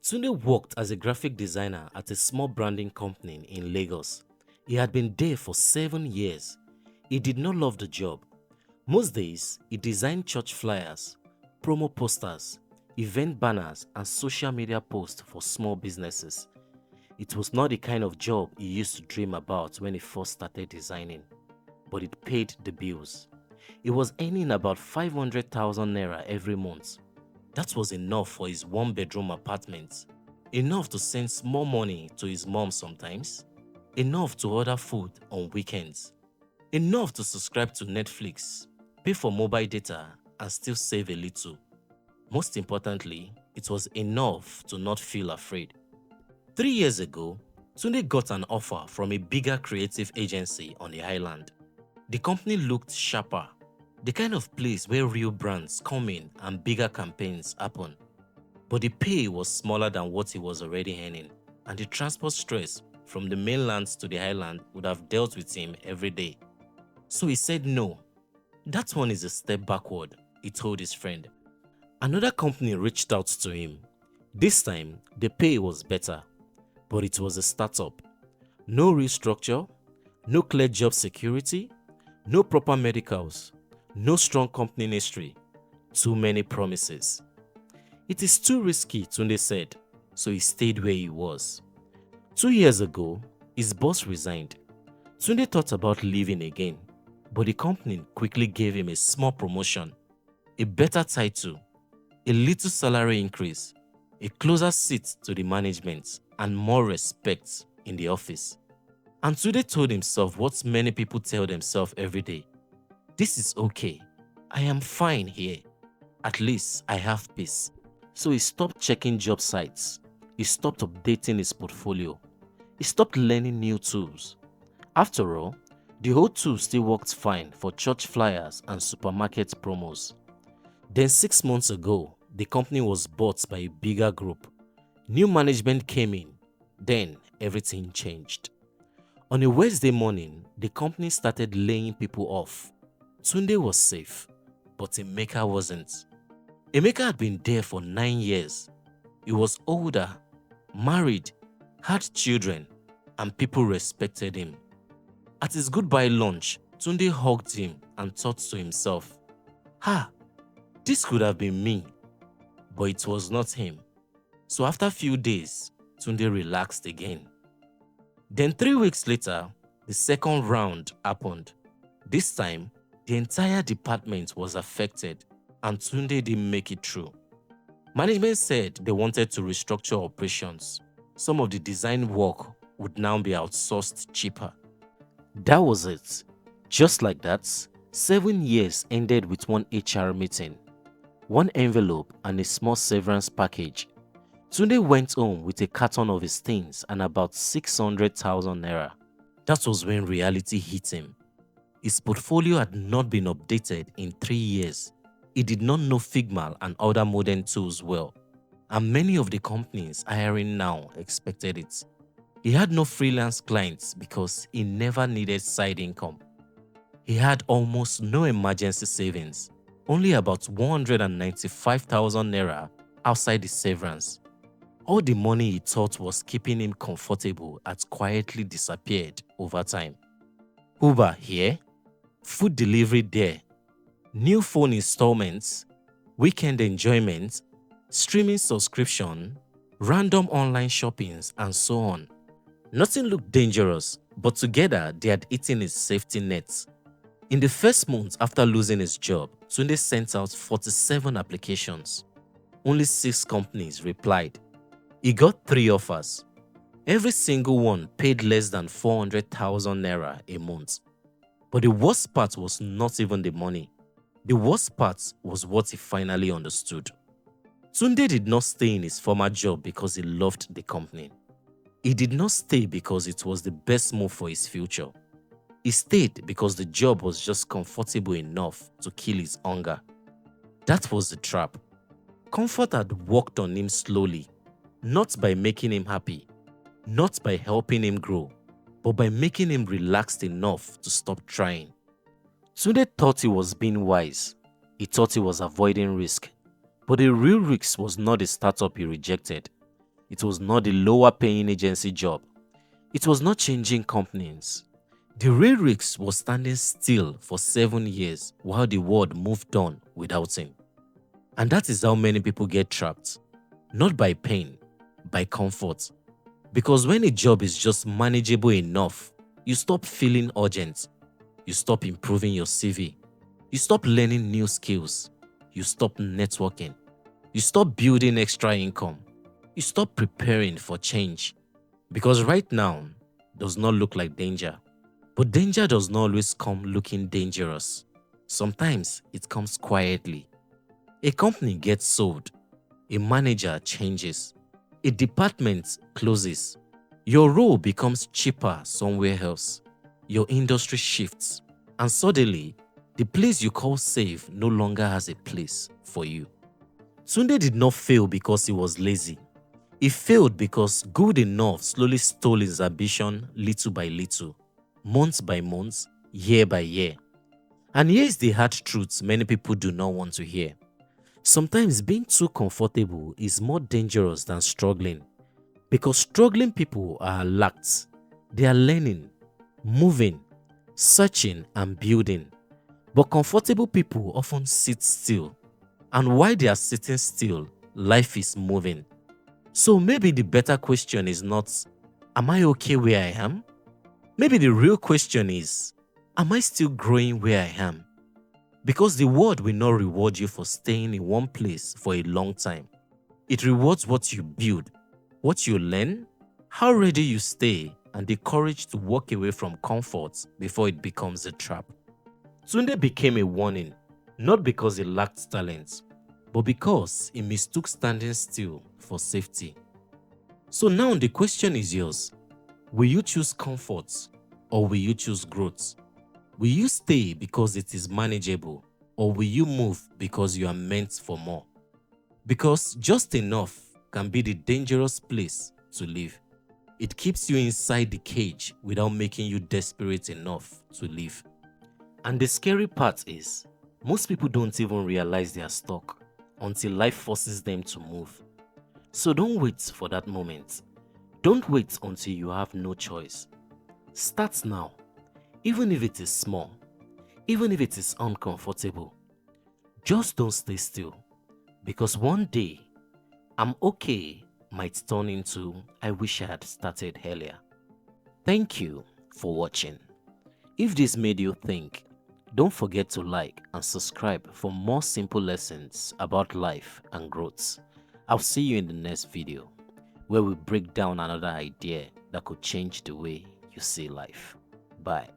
Tunde worked as a graphic designer at a small branding company in Lagos. He had been there for 7 years. He did not love the job. Most days, he designed church flyers, promo posters, event banners, and social media posts for small businesses. It was not the kind of job he used to dream about when he first started designing, but it paid the bills. He was earning about 500,000 naira every month. That was enough for his one-bedroom apartment, enough to send small money to his mom sometimes, enough to order food on weekends, enough to subscribe to Netflix, pay for mobile data, and still save a little. Most importantly, it was enough to not feel afraid. 3 years ago, Tunde got an offer from a bigger creative agency on the island. The company looked sharper, the kind of place where real brands come in and bigger campaigns happen. But the pay was smaller than what he was already earning, and the transport stress from the mainland to the island would have dealt with him every day. So he said no. That one is a step backward, he told his friend. Another company reached out to him. This time, the pay was better, but it was a startup. No real structure, no clear job security, no proper medicals, no strong company history, too many promises. It is too risky, Tunde said, so he stayed where he was. 2 years ago, his boss resigned. Tunde thought about leaving again, but the company quickly gave him a small promotion, a better title, a little salary increase, a closer seat to the management, and more respect in the office. And Tunde told himself what many people tell themselves every day. This is okay. I am fine here. At least I have peace. So he stopped checking job sites. He stopped updating his portfolio. He stopped learning new tools. After all, the old tools still worked fine for church flyers and supermarket promos. Then 6 months ago, the company was bought by a bigger group. New management came in. Then everything changed. On a Wednesday morning, the company started laying people off. Tunde was safe, but Emeka wasn't. Emeka had been there for 9 years. He was older, married, had children, and people respected him. At his goodbye lunch, Tunde hugged him and thought to himself, this could have been me, but it was not him. So after a few days, Tunde relaxed again. Then 3 weeks later, the second round happened. This time, the entire department was affected and Tunde didn't make it through. Management said they wanted to restructure operations. Some of the design work would now be outsourced cheaper. That was it. Just like that, 7 years ended with one HR meeting, one envelope and a small severance package. Tunde went home with a carton of his things and about 600,000 naira. That was when reality hit him. His portfolio had not been updated in 3 years. He did not know Figma and other modern tools well, and many of the companies hiring now expected it. He had no freelance clients because he never needed side income. He had almost no emergency savings, only about 195,000 naira outside the severance. All the money he thought was keeping him comfortable had quietly disappeared over time. Uber here, food delivery there, new phone installments, weekend enjoyment, streaming subscription, random online shoppings, and so on. Nothing looked dangerous, but together they had eaten his safety net. In the first month after losing his job, Tunde sent out 47 applications. Only 6 companies replied. He got 3 offers. Every single one paid less than 400,000 naira a month. But the worst part was not even the money. The worst part was what he finally understood. Tunde did not stay in his former job because he loved the company. He did not stay because it was the best move for his future. He stayed because the job was just comfortable enough to kill his hunger. That was the trap. Comfort had worked on him slowly, not by making him happy, not by helping him grow, but by making him relaxed enough to stop trying. Tunde thought he was being wise. He thought he was avoiding risk. But the real risk was not the startup he rejected. It was not a lower paying agency job. It was not changing companies. The real risk was standing still for 7 years while the world moved on without him. And that is how many people get trapped. Not by pain, by comfort. Because when a job is just manageable enough, you stop feeling urgent. You stop improving your CV. You stop learning new skills. You stop networking. You stop building extra income. You stop preparing for change. Because right now does not look like danger. But danger does not always come looking dangerous. Sometimes it comes quietly. A company gets sold. A manager changes. A department closes. Your role becomes cheaper somewhere else. Your industry shifts. And suddenly, the place you call safe no longer has a place for you. Tunde did not fail because he was lazy. He failed because good enough slowly stole his ambition little by little, month by month, year by year. And here is the hard truth many people do not want to hear. Sometimes being too comfortable is more dangerous than struggling, because struggling people are alert. They are learning, moving, searching and building. But comfortable people often sit still. And while they are sitting still, life is moving. So maybe the better question is not, am I okay where I am? Maybe the real question is, am I still growing where I am? Because the world will not reward you for staying in one place for a long time. It rewards what you build, what you learn, how ready you stay, and the courage to walk away from comfort before it becomes a trap. Tunde became a warning, not because he lacked talent, but because he mistook standing still for safety. So now the question is yours. Will you choose comfort or will you choose growth? Will you stay because it is manageable or will you move because you are meant for more? Because just enough can be the dangerous place to live. It keeps you inside the cage without making you desperate enough to leave. And the scary part is, most people don't even realize they are stuck until life forces them to move. So don't wait for that moment. Don't wait until you have no choice. Start now, even if it is small, even if it is uncomfortable. Just don't stay still, because one day, I'm okay might turn into I wish I had started earlier. Thank you for watching. If this made you think, don't forget to like and subscribe for more simple lessons about life and growth. I'll see you in the next video, where we break down another idea that could change the way you see life. Bye.